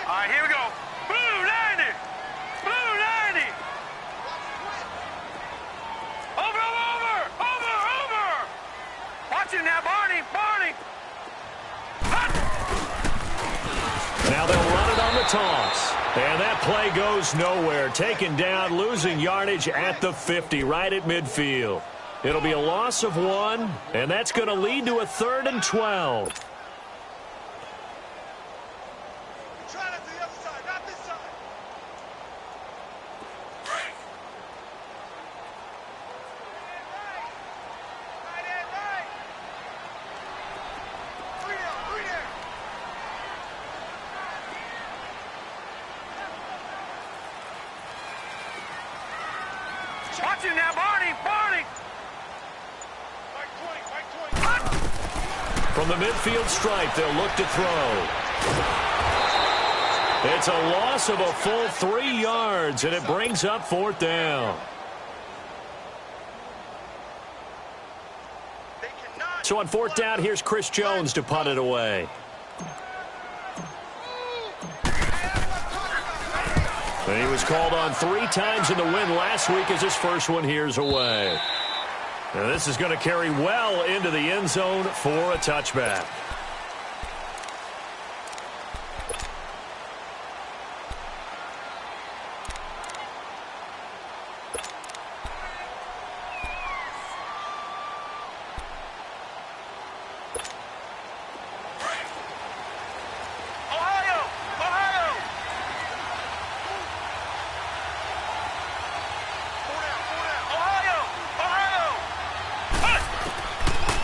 All right, here we go. Blue 90. Blue 90. Over. Watch him now, Barney. Now they'll run it on the toss. And that play goes nowhere. Taken down, losing yardage at the 50, right at midfield. It'll be a loss of 1, and that's going to lead to a 3rd and 12. Watch him now, Barney. From the midfield stripe, they'll look to throw. It's a loss of a full 3 yards, and it brings up 4th down. So on 4th down, here's Chris Jones to punt it away. And he was called on 3 times in the win last week as his first one here's away. And this is going to carry well into the end zone for a touchback.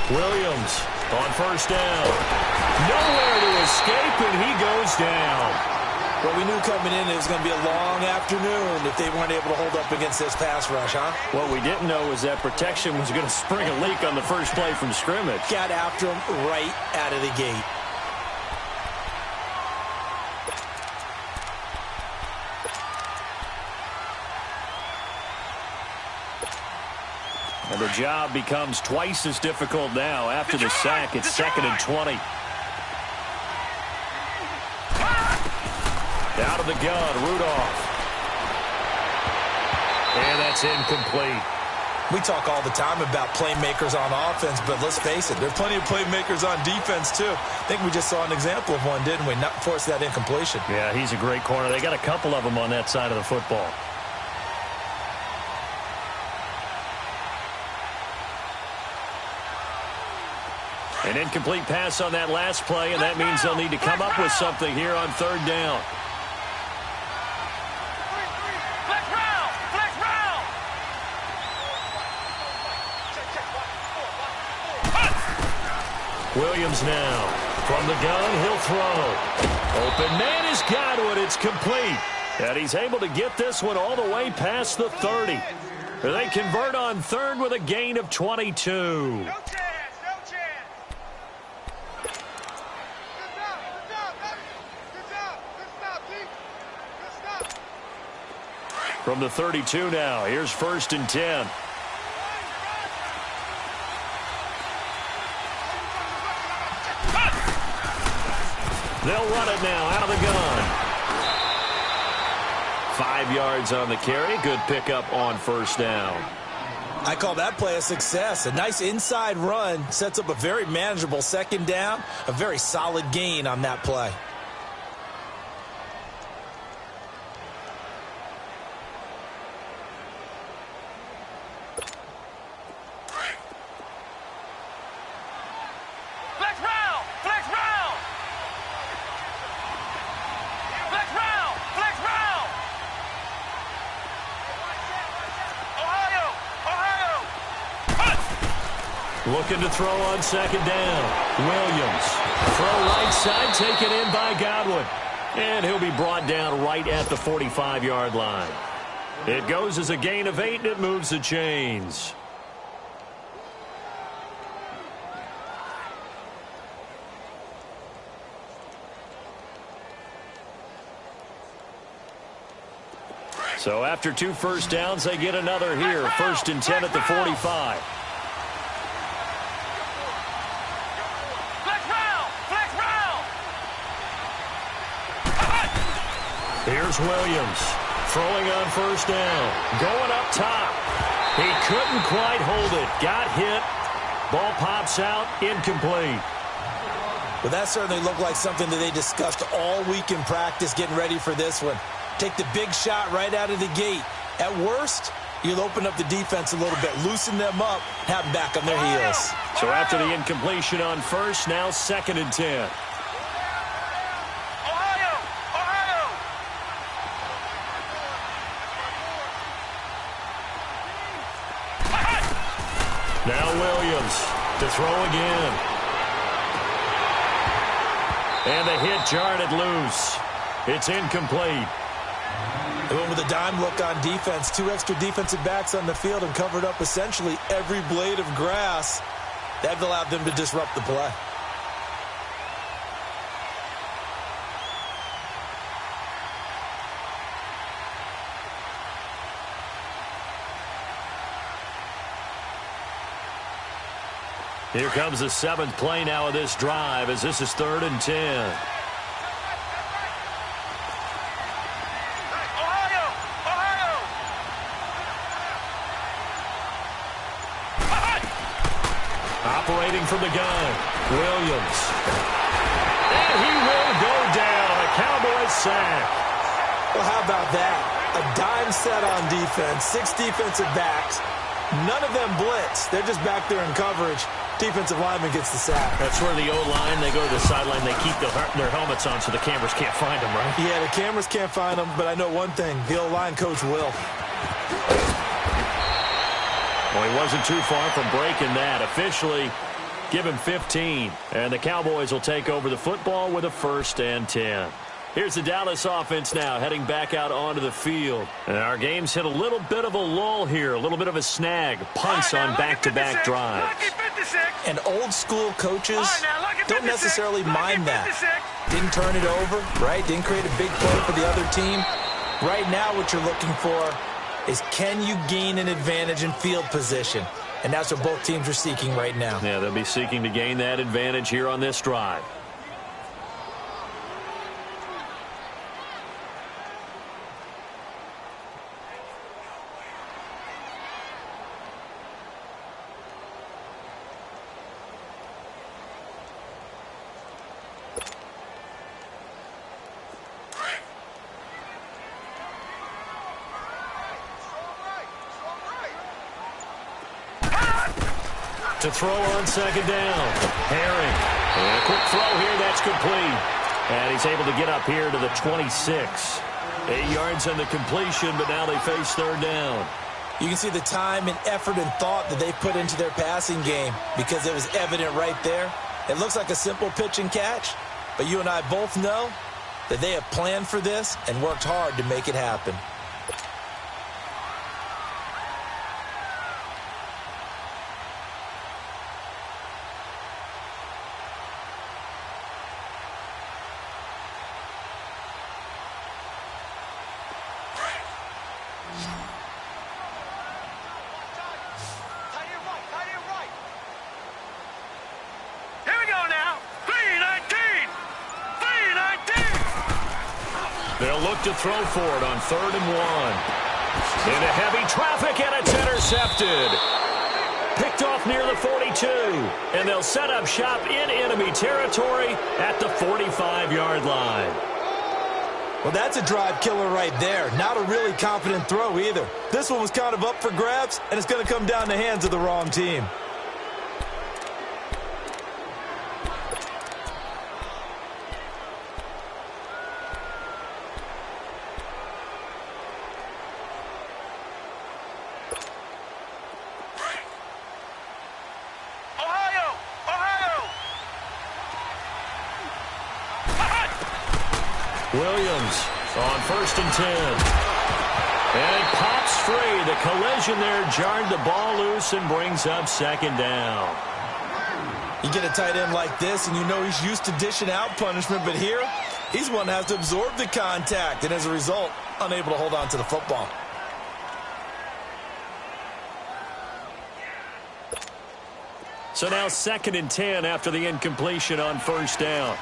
Williams on 1st down. Nowhere to escape, and he goes down. Well, we knew coming in it was going to be a long afternoon if they weren't able to hold up against this pass rush, huh? What we didn't know was that protection was going to spring a leak on the first play from scrimmage. Got after him right out of the gate. And the job becomes twice as difficult now after the sack. It's 2nd and 20. Out of the gun, Rudolph. And that's incomplete. We talk all the time about playmakers on offense, but let's face it, there are plenty of playmakers on defense, too. I think we just saw an example of one, didn't we? Not force that incompletion. Yeah, he's a great corner. They got a couple of them on that side of the football. An incomplete pass on that last play, and that means they'll need to come up with something here on 3rd down. Flex round. Williams now. From the gun, he'll throw. Open man is Godwin. It's complete. And he's able to get this one all the way past the 30. They convert on 3rd with a gain of 22. From the 32 now, here's 1st and 10. They'll run it now out of the gun. 5 yards on the carry. Good pickup on 1st down. I call that play a success. A nice inside run sets up a very manageable 2nd down. A very solid gain on that play. Looking to throw on 2nd down. Williams. Throw right side, taken in by Godwin. And he'll be brought down right at the 45-yard line. It goes as a gain of 8, and it moves the chains. So after 2 first downs, they get another here. 1st and 10 at the 45. Here's Williams throwing on first down. Going up top. He couldn't quite hold it. Got hit. Ball pops out. Incomplete. Well, that certainly looked like something that they discussed all week in practice getting ready for this one. Take the big shot right out of the gate. At worst, you'll open up the defense a little bit, loosen them up, have them back on their heels. So after the incompletion on first, now 2nd and 10. Now Williams to throw again. And the hit jarred it loose. It's incomplete. They went with a dime look on defense. 2 extra defensive backs on the field and covered up essentially every blade of grass. That allowed them to disrupt the play. Here comes the 7th play now of this drive as this is 3rd and 10. Operating from the gun, Williams. And he will go down. A Cowboys sack. Well, how about that? A dime set on defense, 6 defensive backs. None of them blitz. They're just back there in coverage. Defensive lineman gets the sack. That's where the O-line, they go to the sideline, they keep their helmets on so the cameras can't find them, right? Yeah, the cameras can't find them, but I know one thing. The O-line coach will. Well, he wasn't too far from breaking that. Officially, give him 15. And the Cowboys will take over the football with a 1st and 10. Here's the Dallas offense now heading back out onto the field. And our game's hit a little bit of a lull here, a little bit of a snag. Punts on back-to-back drives. And old-school coaches don't necessarily mind that. Didn't turn it over, right? Didn't create a big play for the other team. Right now what you're looking for is can you gain an advantage in field position? And that's what both teams are seeking right now. Yeah, they'll be seeking to gain that advantage here on this drive. To throw on 2nd down. Herring. And a quick throw here. That's complete. And he's able to get up here to the 26. 8 yards on the completion, but now they face 3rd down. You can see the time and effort and thought that they put into their passing game because it was evident right there. It looks like a simple pitch and catch, but you and I both know that they have planned for this and worked hard to make it happen. They'll look to throw for it on 3rd and 1. Into heavy traffic, and it's intercepted. Picked off near the 42. And they'll set up shop in enemy territory at the 45-yard line. Well, that's a drive killer right there. Not a really confident throw either. This one was kind of up for grabs, and it's going to come down the hands of the wrong team. Williams on 1st and 10. And it pops free. The collision there jarred the ball loose and brings up 2nd down. You get a tight end like this, and you know he's used to dishing out punishment, but here, he's one that has to absorb the contact, and as a result, unable to hold on to the football. So now 2nd and 10 after the incompletion on 1st down.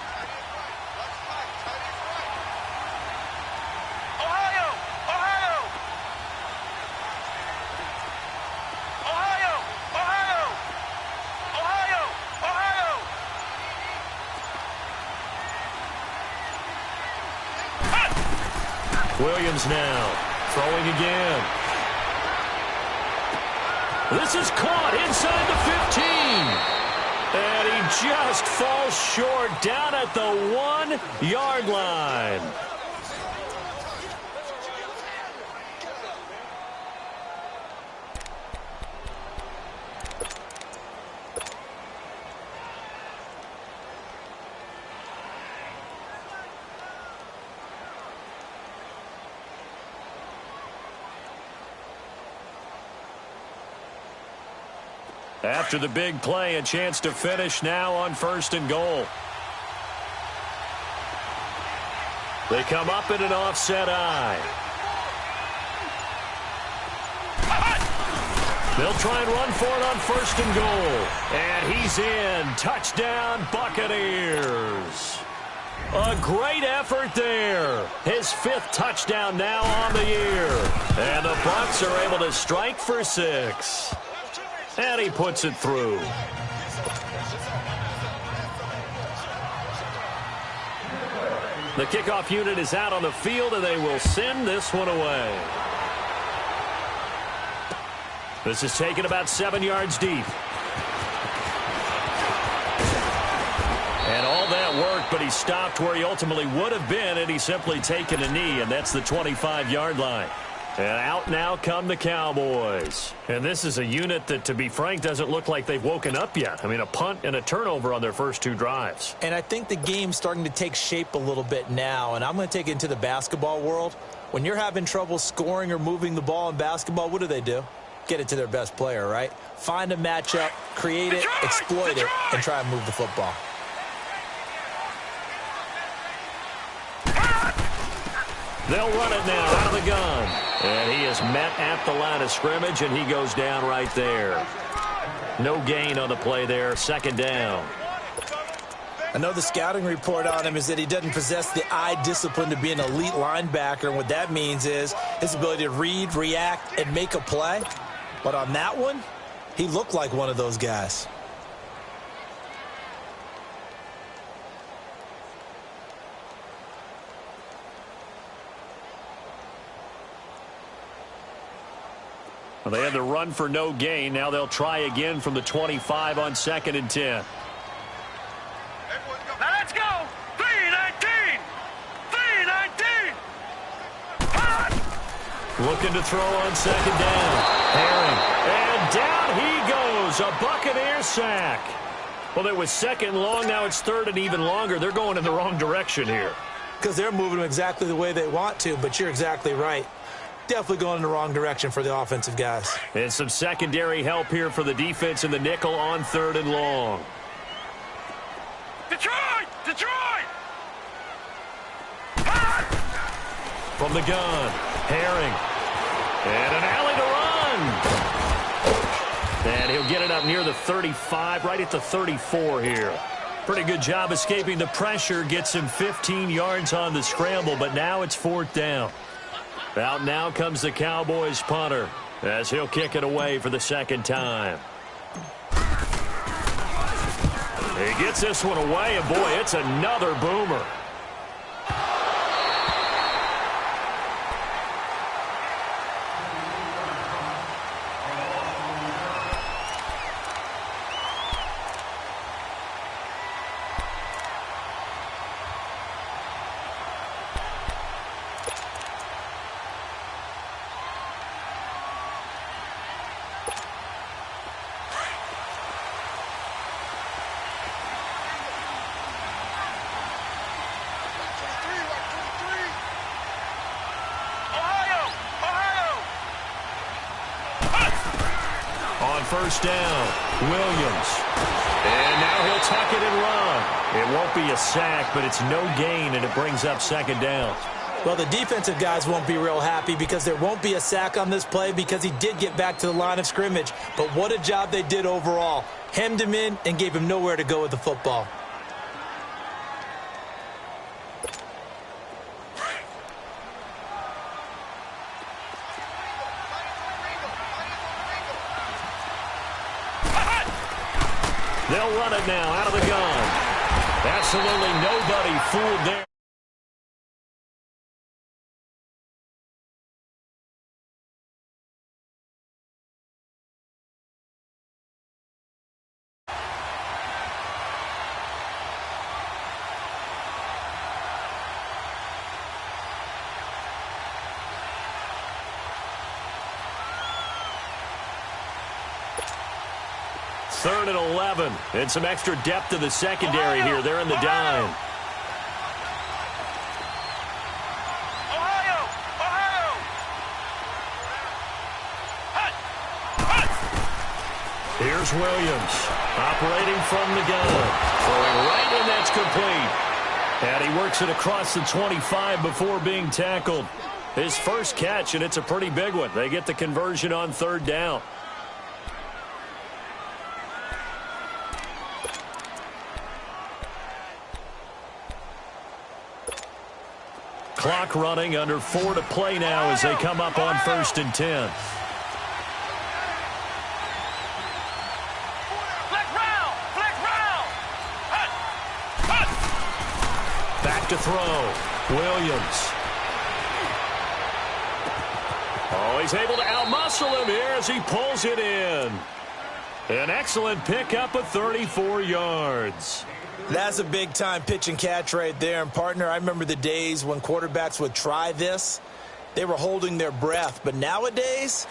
Williams now throwing again. This is caught inside the 15. And he just falls short down at the 1-yard line. After the big play, a chance to finish now on 1st and goal. They come up in an offset eye. They'll try and run for it on 1st and goal. And he's in. Touchdown, Buccaneers. A great effort there. His 5th touchdown now on the year. And the Bucs are able to strike for 6. And he puts it through. The kickoff unit is out on the field, and they will send this one away. This is taken about 7 yards deep. And all that work, but he stopped where he ultimately would have been, and he's simply taken a knee, and that's the 25-yard line. And out now come the Cowboys. And this is a unit that, to be frank, doesn't look like they've woken up yet. I mean, a punt and a turnover on their first 2 drives. And I think the game's starting to take shape a little bit now. And I'm going to take it into the basketball world. When you're having trouble scoring or moving the ball in basketball, what do? Get it to their best player, right? Find a matchup, create it, exploit it, and try and move the football. They'll run it now out of the gun. And he is met at the line of scrimmage, and he goes down right there. No gain on the play there, 2nd down. I know the scouting report on him is that he doesn't possess the eye discipline to be an elite linebacker, and what that means is his ability to read, react, and make a play. But on that one, he looked like one of those guys. Well, they had the run for no gain. Now they'll try again from the 25 on 2nd and 10. Now let's go. 3-19. 3-19. Looking to throw on 2nd down. Herring. And down he goes. A Buccaneer sack. Well, it was 2nd long. Now it's 3rd and even longer. They're going in the wrong direction here. Because they're moving them exactly the way they want to, but you're exactly right. Definitely going in the wrong direction for the offensive guys. And some secondary help here for the defense in the nickel on 3rd and long. Detroit! Detroit! From the gun, Herring. And an alley to run. And he'll get it up near the 35, right at the 34 here. Pretty good job escaping the pressure. Gets him 15 yards on the scramble, but now it's 4th down. Out now comes the Cowboys punter as he'll kick it away for the 2nd time. He gets this one away, and boy, it's another boomer. First down, Williams. And now he'll tuck it and run. It won't be a sack, but it's no gain, and it brings up 2nd down. Well, the defensive guys won't be real happy because there won't be a sack on this play because he did get back to the line of scrimmage. But what a job they did overall. Hemmed him in and gave him nowhere to go with the football. They'll run it now out of the gun. Absolutely nobody fooled there. 3rd and 11. And some extra depth to the secondary here. They're in the dime. Here's Williams, operating from the gun. Throwing right, and that's complete. And he works it across the 25 before being tackled. His first catch, and it's a pretty big one. They get the conversion on 3rd down. Clock running, under 4 to play now as they come up on 1st and 10. Back to throw. Williams. Oh, he's able to outmuscle him here as he pulls it in. An excellent pickup of 34 yards. That's a big-time pitch and catch right there. And, partner, I remember the days when quarterbacks would try this. They were holding their breath. But nowadays,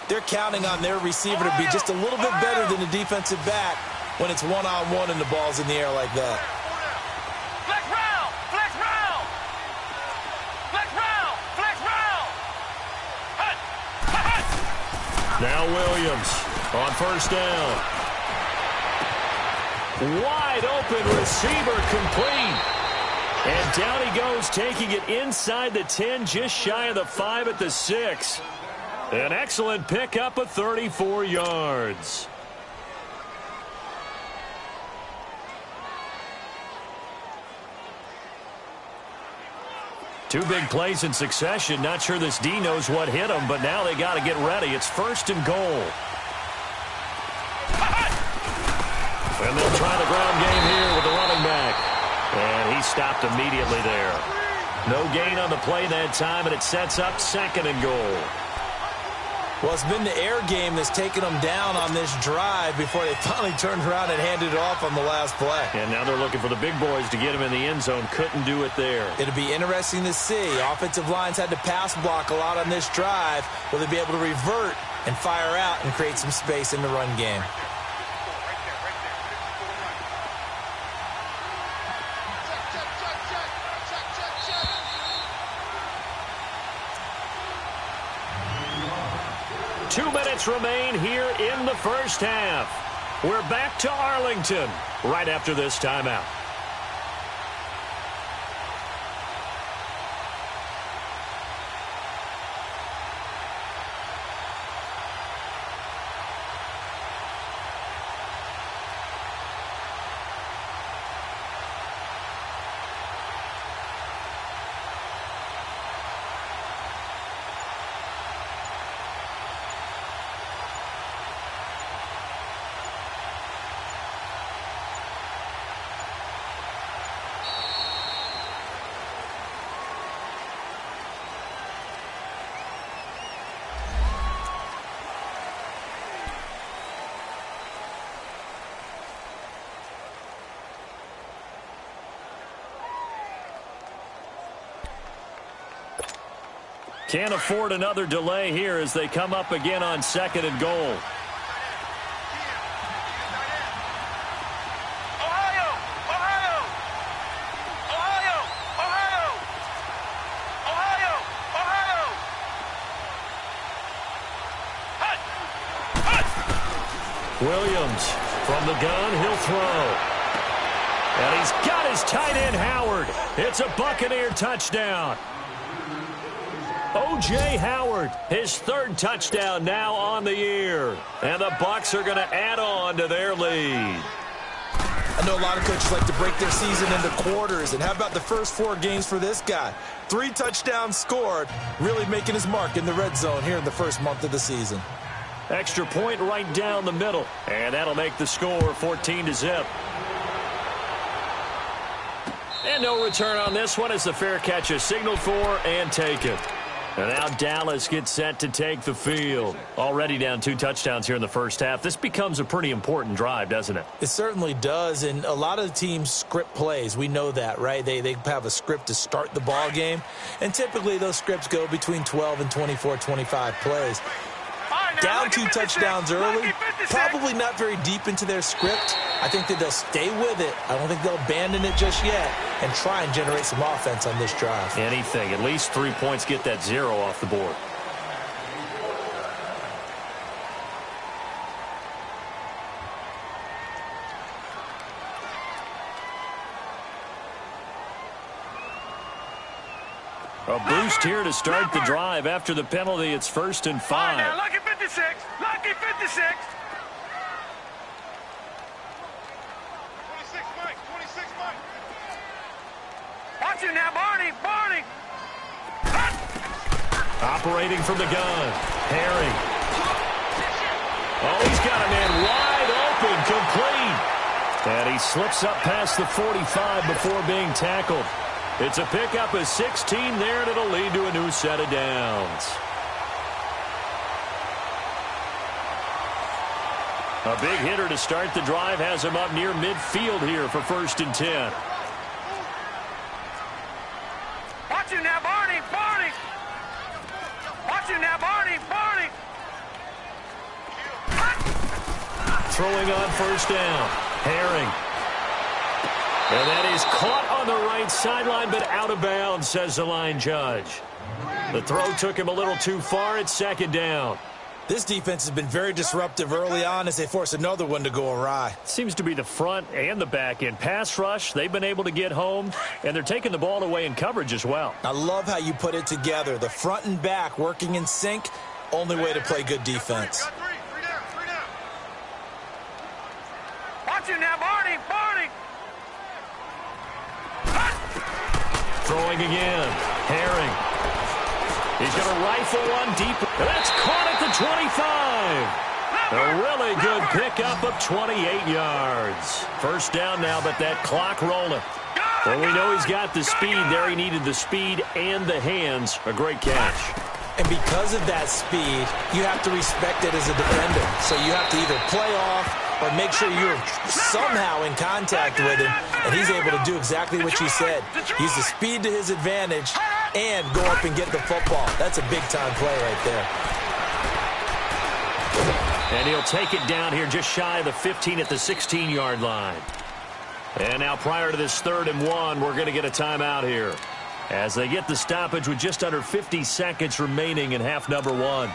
they're counting on their receiver to be just a little bit better than the defensive back when it's one-on-one and the ball's in the air like that. Now Williams on 1st down. Wide open receiver complete. And down he goes, taking it inside the 10, just shy of the 5 at the 6. An excellent pickup of 34 yards. Two big plays in succession. Not sure this D knows what hit him, but now they got to get ready. It's 1st and goal. And they'll try the ground game here with the running back. And he stopped immediately there. No gain on the play that time, and it sets up 2nd and goal. Well, it's been the air game that's taken them down on this drive before they finally turned around and handed it off on the last play. And now they're looking for the big boys to get him in the end zone. Couldn't do it there. It'll be interesting to see. Offensive lines had to pass block a lot on this drive. Will they be able to revert and fire out and create some space in the run game? 2 minutes remain here in the first half. We're back to Arlington right after this timeout. Can't afford another delay here as they come up again on 2nd and goal. Williams from the gun, he'll throw. And he's got his tight end, Howard. It's a Buccaneer touchdown. O.J. Howard, his 3rd touchdown now on the year. And the Bucs are going to add on to their lead. I know a lot of coaches like to break their season into quarters. And how about the first 4 games for this guy? 3 touchdowns scored, really making his mark in the red zone here in the first month of the season. Extra point right down the middle. And that'll make the score 14-0. And no return on this one as the fair catch is signaled for and taken. And now Dallas gets set to take the field. Already down 2 touchdowns here in the first half. This becomes a pretty important drive, doesn't it? It certainly does, and a lot of teams script plays. We know that, right? They have a script to start the ball game, and typically those scripts go between 12 and 24, 25 plays. Down 2 touchdowns early, probably not very deep into their script. I think that they'll stay with it. I don't think they'll abandon it just yet and try and generate some offense on this drive. Anything. At least 3 points, get that 0 off the board. A boost here to start the drive. After the penalty, it's 1st and 5. Now, lucky 56. Lucky 56. 26, Mike. 26, Mike. Watch you now, Barney. Barney. Operating from the gun. Herring. Oh, he's got a man wide open, complete. And he slips up past the 45 before being tackled. It's a pickup of 16 there, and it'll lead to a new set of downs. A big hitter to start the drive has him up near midfield here for 1st and 10. Watch you now, Barney. Barney. Watch you now, Barney. Barney. Throwing on 1st down. Herring. And that is caught on the right sideline, but out of bounds, says the line judge. The throw took him a little too far. It's 2nd down. This defense has been very disruptive early on as they force another one to go awry. Seems to be the front and the back end. Pass rush, they've been able to get home, and they're taking the ball away in coverage as well. I love how you put it together. The front and back working in sync, only way to play good defense. Three down. Watch you now, Barney. Barney. Throwing again. Herring. He's going to rifle one deep. That's caught at the 25. A really good pickup of 28 yards. 1st down now, but that clock rolling. Well, we know he's got the speed there. He needed the speed and the hands. A great catch. And because of that speed, you have to respect it as a defender. So you have to either play off or make sure you're somehow in contact with him, and he's able to do exactly what you said. Use the speed to his advantage and go up and get the football. That's a big-time play right there. And he'll take it down here just shy of the 15 at the 16-yard line. And now prior to this 3rd and 1, we're going to get a timeout here as they get the stoppage with just under 50 seconds remaining in half number 1.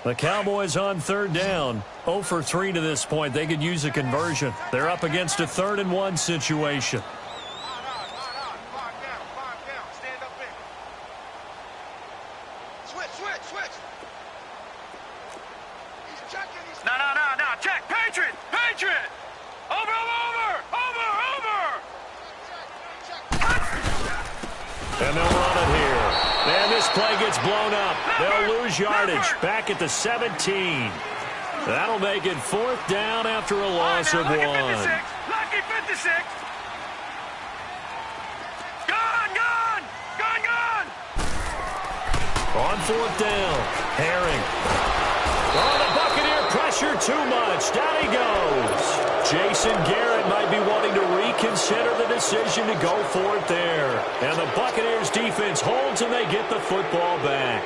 The Cowboys on 3rd down. 0 for 3 to this point. They could use a conversion. They're up against a 3rd and 1 situation. Line down. Stand up in. Switch. He's checking. No. Check. Patriot. Over. And they'll run it here. And this play gets blown up. They'll lose yardage back at the 17. That'll make it 4th down after a loss of 1. Lucky 56. Gone. On 4th down, Herring. Oh, the Buccaneer pressure too much. Down he goes. Jason Garrett might be wanting to reconsider the decision to go for it there. And the Buccaneers defense holds and they get the football back.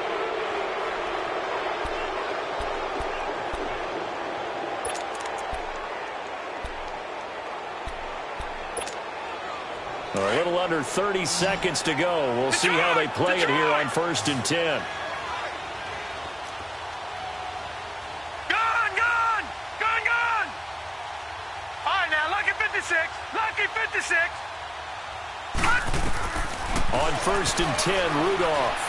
A little under 30 seconds to go. We'll see how they play it here on 1st and 10. On 1st and 10, Rudolph.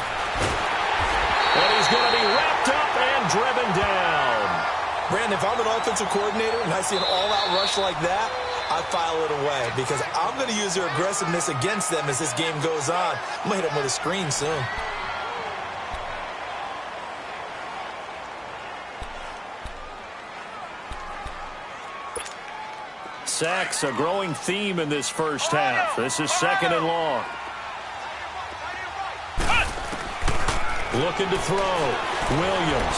And he's going to be wrapped up and driven down. Brandon, if I'm an offensive coordinator and I see an all-out rush like that, I file it away because I'm going to use their aggressiveness against them as this game goes on. I'm going to hit them with a screen soon. sacks a growing theme in this first half. This is 2nd and long. Looking to throw. Williams.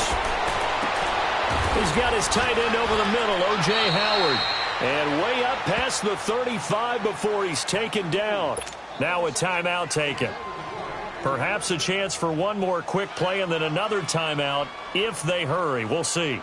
He's got his tight end over the middle, O.J. Howard. And way up past the 35 before he's taken down. Now a timeout taken. Perhaps a chance for one more quick play and then another timeout if they hurry. We'll see.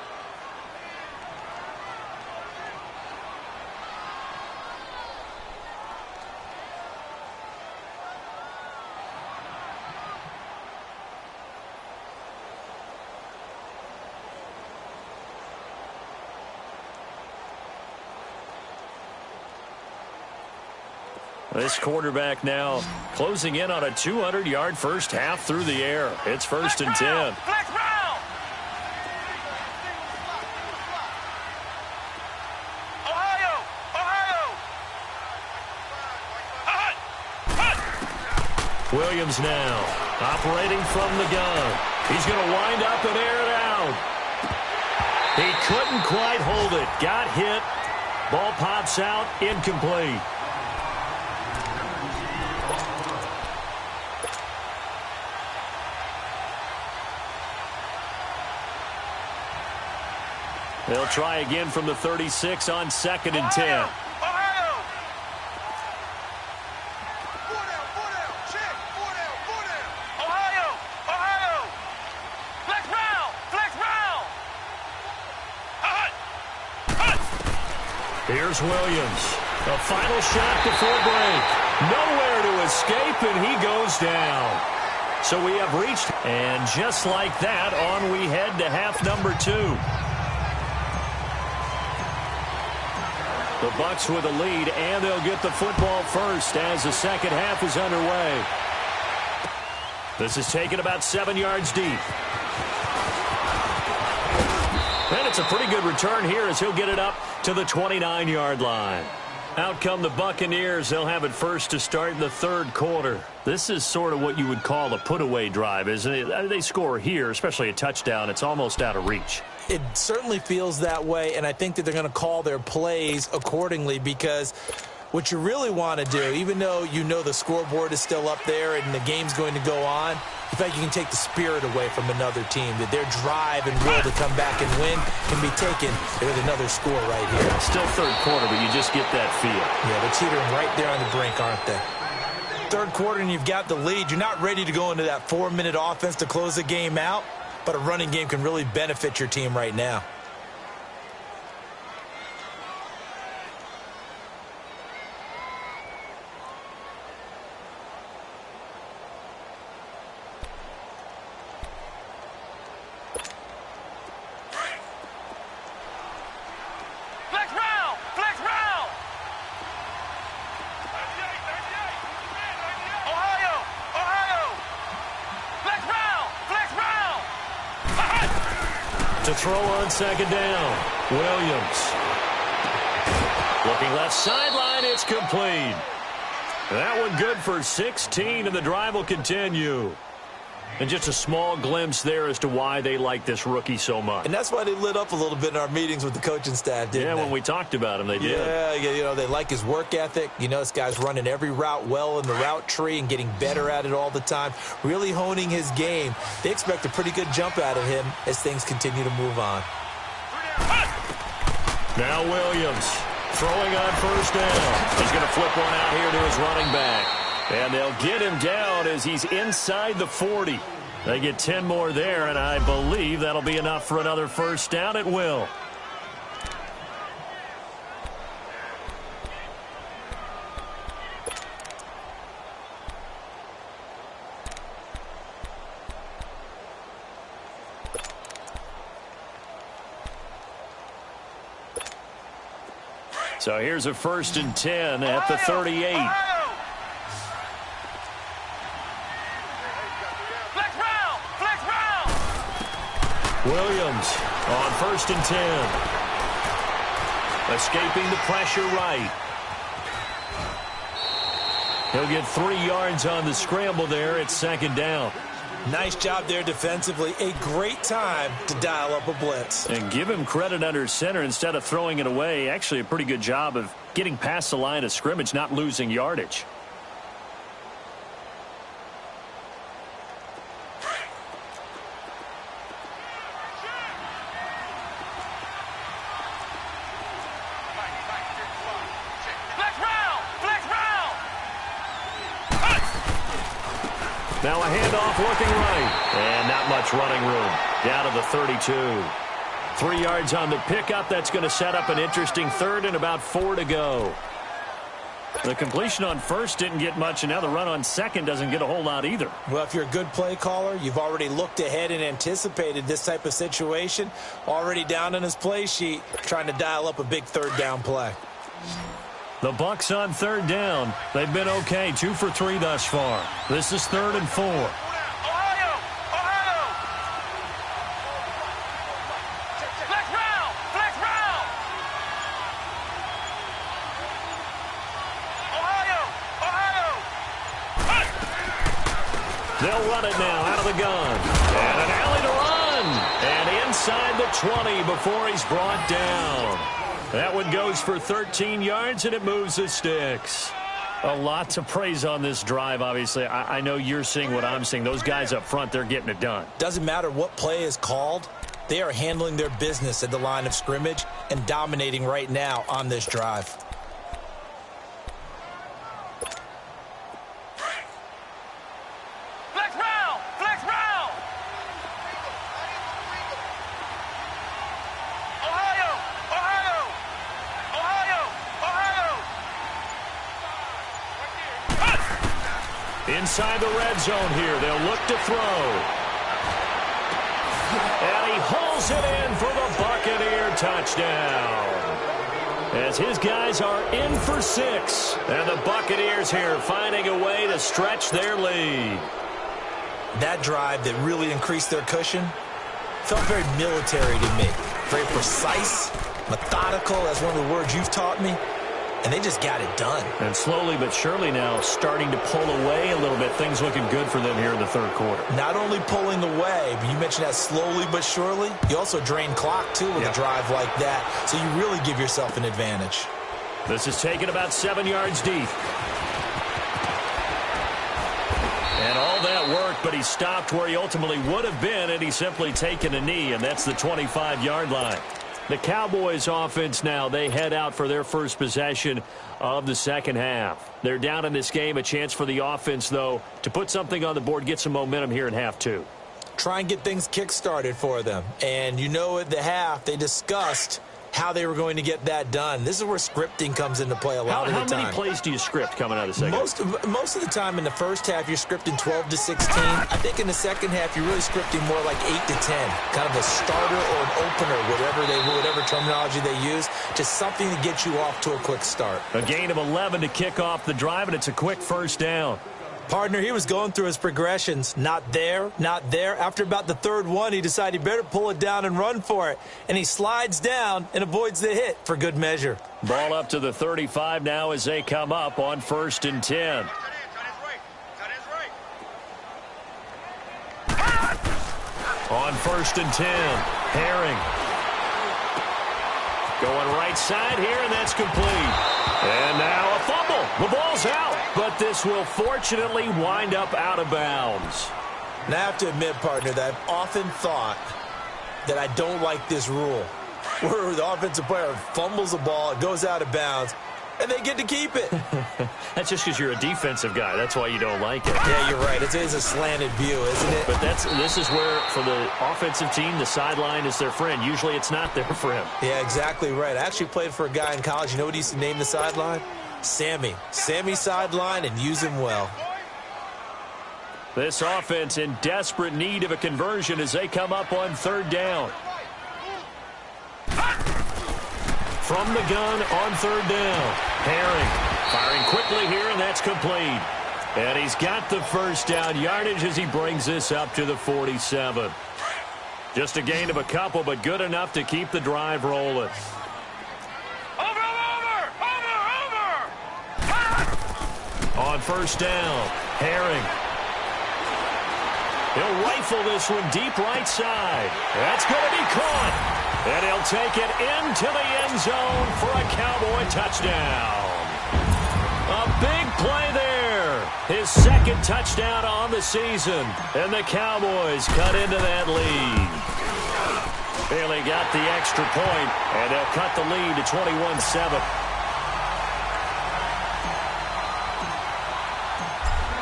This quarterback now closing in on a 200-yard first half through the air. It's 1st and 10. Flex round. Ohio. Williams now operating from the gun. He's going to wind up and air it out. He couldn't quite hold it. Got hit. Ball pops out. Incomplete. They'll try again from the 36 on 2nd and 10. Ohio. Flex round. Here's Williams. A final shot before break. Nowhere to escape, and he goes down. So we have reached, and just like that, on we head to half number 2. The Bucs with a lead, and they'll get the football first as the second half is underway. This is taken about 7 yards deep. And it's a pretty good return here as he'll get it up to the 29-yard line. Out come the Buccaneers. They'll have it first to start in the 3rd quarter. This is sort of what you would call a put-away drive, isn't it? They score here, especially a touchdown. It's almost out of reach. It certainly feels that way, and I think that they're going to call their plays accordingly because what you really want to do, even though you know the scoreboard is still up there and the game's going to go on, in fact, you can take the spirit away from another team, that their drive and will to come back and win can be taken with another score right here. Still 3rd quarter, but you just get that feel. Yeah, they're teetering right there on the brink, aren't they? 3rd quarter and you've got the lead. You're not ready to go into that 4-minute offense to close the game out, but a running game can really benefit your team right now. To throw on 2nd down. Williams. Looking left sideline. It's complete. That one good for 16, and the drive will continue. And just a small glimpse there as to why they like this rookie so much. And that's why they lit up a little bit in our meetings with the coaching staff, didn't they? Yeah, when we talked about him, they did. Yeah, you know, they like his work ethic. You know, this guy's running every route well in the route tree and getting better at it all the time, really honing his game. They expect a pretty good jump out of him as things continue to move on. Now Williams throwing on 1st down. He's going to flip one out here to his running back. And they'll get him down as he's inside the 40. They get 10 more there, and I believe that'll be enough for another 1st down. It will. So here's a 1st and 10 at the 38. Williams on 1st and 10. Escaping the pressure right. He'll get 3 yards on the scramble there at 2nd down. Nice job there defensively. A great time to dial up a blitz. And give him credit under center instead of throwing it away. Actually, a pretty good job of getting past the line of scrimmage, not losing yardage. Now a handoff looking right. And not much running room. Down to the 32. 3 yards on the pickup. That's going to set up an interesting third and about 4 to go. The completion on first didn't get much, and now the run on second doesn't get a whole lot either. Well, if you're a good play caller, you've already looked ahead and anticipated this type of situation. Already down on his play sheet, trying to dial up a big third down play. The Bucs on third down. They've been okay, 2 for 3 thus far. This is 3rd and 4. Ohio! Ohio! Flex round! Flex round! Ohio! Ohio! They'll run it now out of the gun. And an alley to run. And inside the 20 before he's brought down. That one goes for 13 yards, and it moves the sticks. A lot to praise on this drive, obviously. I know you're seeing what I'm seeing. Those guys up front, they're getting it done. Doesn't matter what play is called. They are handling their business at the line of scrimmage and dominating right now on this drive. Flex round! Flex round! Ohio! Ohio! Ohio! Ohio! Inside the red zone here, they'll look to throw. And he hauls it in for the Buccaneer touchdown. As his guys are in for 6. And the Buccaneers here finding a way to stretch their lead. That drive that really increased their cushion felt very military to me. Very precise, methodical, that's one of the words you've taught me. And they just got it done. And slowly but surely now starting to pull away a little bit. Things looking good for them here in the third quarter. Not only pulling away, but you mentioned that slowly but surely. You also drain clock, too, with a drive like that. So you really give yourself an advantage. This is taken about 7 yards deep. And all that worked, but he stopped where he ultimately would have been, and he's simply taken a knee, and that's the 25-yard line. The Cowboys offense now, they head out for their first possession of the second half. They're down in this game, a chance for the offense, though, to put something on the board, get some momentum here in half 2. Try and get things kick-started for them. And you know at the half, they discussed how they were going to get that done. This is where scripting comes into play a lot of the time. How many plays do you script coming out of the second half? Most of the time in the first half, you're scripting 12 to 16. I think in the second half, you're really scripting more like 8 to 10. Kind of a starter or an opener, whatever terminology they use. Just something to get you off to a quick start. A gain of 11 to kick off the drive, and it's a quick first down. Partner, he was going through his progressions. Not there, not there. After about the third one, he decided he better pull it down and run for it. And he slides down and avoids the hit for good measure. Ball up to the 35 now as they come up on 1st and 10. On 1st and 10, Herring. Going right side here, and that's complete. And now a fumble. The ball's out. But this will fortunately wind up out of bounds. Now I have to admit, partner, that I've often thought that I don't like this rule, where the offensive player fumbles the ball, it goes out of bounds, and they get to keep it. That's just because you're a defensive guy. That's why you don't like it. Yeah, you're right. It is a slanted view, isn't it? But this is where, for the offensive team, the sideline is their friend. Usually it's not there for him. Yeah, exactly right. I actually played for a guy in college. You know what he used to name the sideline? Sammy. Sammy sideline, and use him well. This offense in desperate need of a conversion as they come up on 3rd down. From the gun on 3rd down. Herring firing quickly here, and that's complete. And he's got the first down yardage as he brings this up to the 47. Just a gain of a couple, but good enough to keep the drive rolling. On 1st down, Herring. He'll rifle this one deep right side. That's going to be caught. And he'll take it into the end zone for a Cowboy touchdown. A big play there. His second touchdown on the season. And the Cowboys cut into that lead. Bailey got the extra point, and they'll cut the lead to 21-7.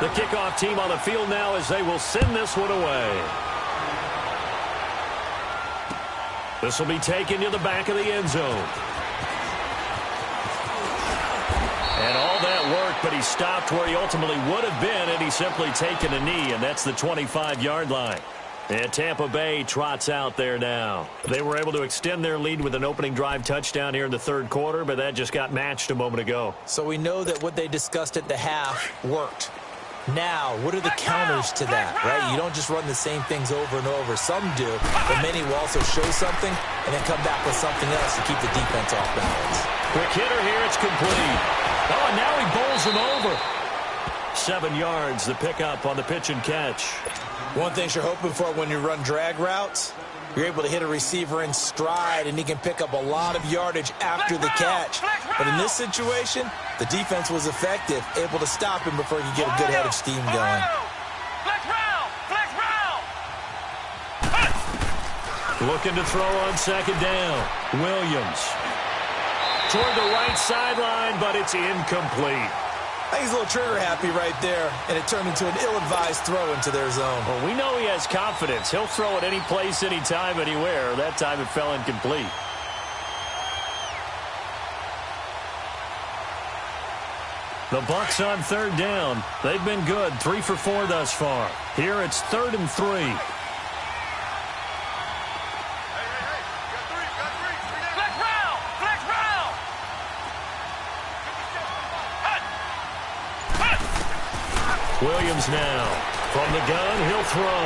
The kickoff team on the field now as they will send this one away. This will be taken to the back of the end zone. And all that work, but he stopped where he ultimately would have been, and he's simply taken a knee, and that's the 25-yard line. And Tampa Bay trots out there now. They were able to extend their lead with an opening drive touchdown here in the third quarter, but that just got matched a moment ago. So we know that what they discussed at the half worked. Now, what are the counters to that, right? You don't just run the same things over and over. Some do, but many will also show something and then come back with something else to keep the defense off balance. Quick hitter here, it's complete. Oh, and now he bowls him over. 7 yards, the pickup on the pitch and catch. One thing you're hoping for when you run drag routes, you're able to hit a receiver in stride, and he can pick up a lot of yardage after the catch. But in this situation, the defense was effective, able to stop him before he could get a good head of steam going. Looking to throw on second down. Williams. Toward the right sideline, but it's incomplete. I think he's a little trigger happy right there, and it turned into an ill-advised throw into their zone. Well, we know he has confidence. He'll throw it any place, anytime, anywhere. That time it fell incomplete. The Bucs on third down. They've been good, 3 for 4 thus far. Here it's 3rd and 3. Williams now. From the gun, he'll throw.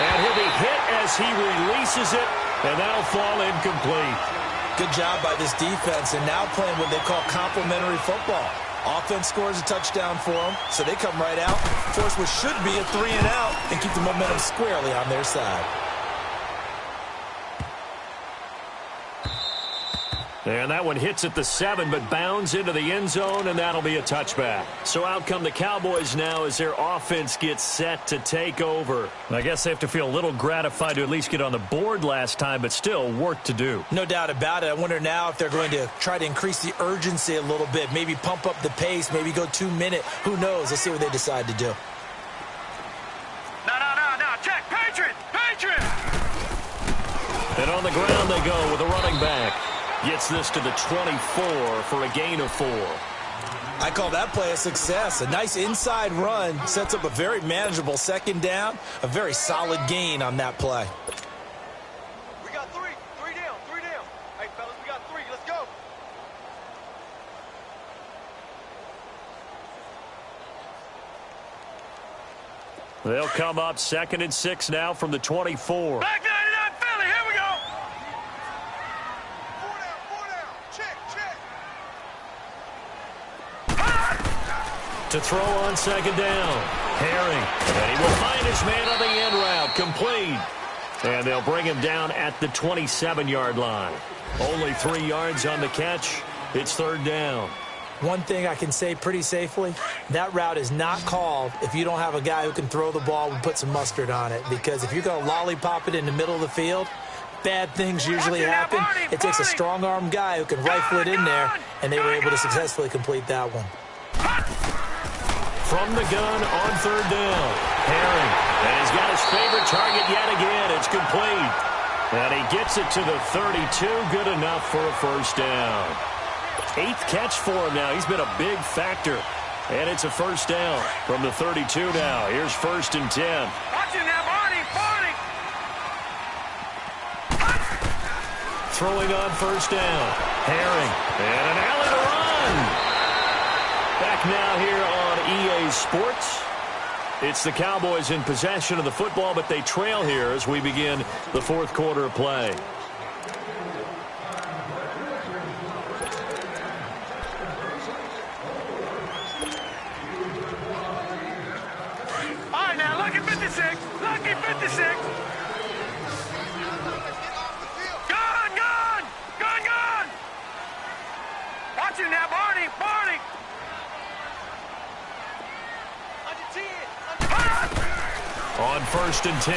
And he'll be hit as he releases it, and that'll fall incomplete. Good job by this defense, and now playing what they call complementary football. Offense scores a touchdown for them, so they come right out, force what should be a 3 and out, and keep the momentum squarely on their side. And that one hits at the 7, but bounds into the end zone, and that'll be a touchback. So out come the Cowboys now as their offense gets set to take over. I guess they have to feel a little gratified to at least get on the board last time, but still work to do. No doubt about it. I wonder now if they're going to try to increase the urgency a little bit, maybe pump up the pace, maybe go 2-minute. Who knows? Let's see what they decide to do. No. Check. Patriot. And on the ground they go with a running back. Gets this to the 24 for a gain of 4. I call that play a success. A nice inside run sets up a very manageable second down. A very solid gain on that play. We got 3 down. Hey, fellas, we got 3. Let's go. They'll come up 2nd and 6 now from the 24. Back 99 Philly. Here we go. 4 down. To throw on second down. Herring. And he will find his man on the end route. Complete. And they'll bring him down at the 27-yard line. Only 3 yards on the catch. It's 3rd down. One thing I can say pretty safely, that route is not called if you don't have a guy who can throw the ball and put some mustard on it. Because if you're going to lollipop it in the middle of the field, bad things usually happen. It takes a strong-arm guy who can rifle it in there, and they were able to successfully complete that one. From the gun on 3rd down. Herring. And he's got his favorite target yet again. It's complete. And he gets it to the 32. Good enough for a 1st down. 8th catch for him now. He's been a big factor. And it's a 1st down from the 32 now. Here's 1st and 10. Watch it now, Barney. Throwing on 1st down. Herring. And an alley to run. Back now here on EA Sports. It's the Cowboys in possession of the football, but they trail here as we begin the 4th quarter of play. 56. Gun, gun! Gun, gun! Watch him now, Barney, Barney! On 1st and 10,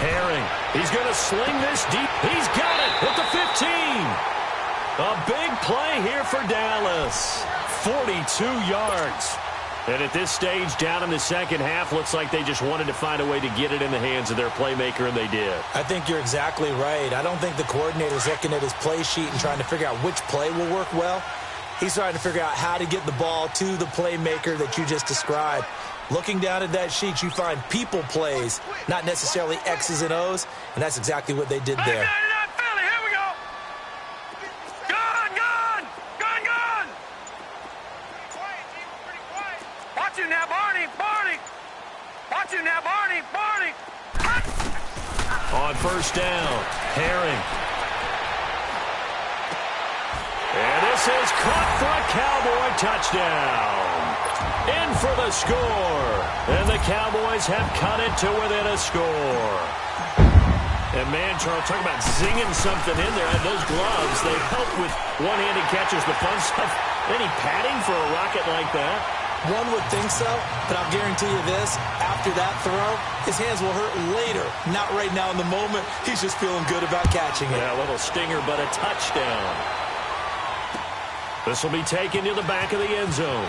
Herring. He's going to sling this deep. He's got it at the 15. A big play here for Dallas. 42 yards. And at this stage, down in the second half, looks like they just wanted to find a way to get it in the hands of their playmaker, and they did. I think you're exactly right. I don't think the coordinator's looking at his play sheet and trying to figure out which play will work well. He's trying to figure out how to get the ball to the playmaker that you just described. Looking down at that sheet, you find people plays, not necessarily X's and O's, and that's exactly what they did there. Here we go. Gun, gun! Gun, gun! Watch him now, Barney, Barney! Watch him now, Barney, Barney! On 1st down, Herring. And this is caught for a Cowboy touchdown. In for the score. And the Cowboys have cut it to within a score. And man, Charles, talk about zinging something in there. Those gloves, they help with one-handed catches, the fun stuff. Any padding for a rocket like that? One would think so, but I'll guarantee you this. After that throw, his hands will hurt later. Not right now in the moment. He's just feeling good about catching it. Yeah, a little stinger, but a touchdown. This will be taken to the back of the end zone.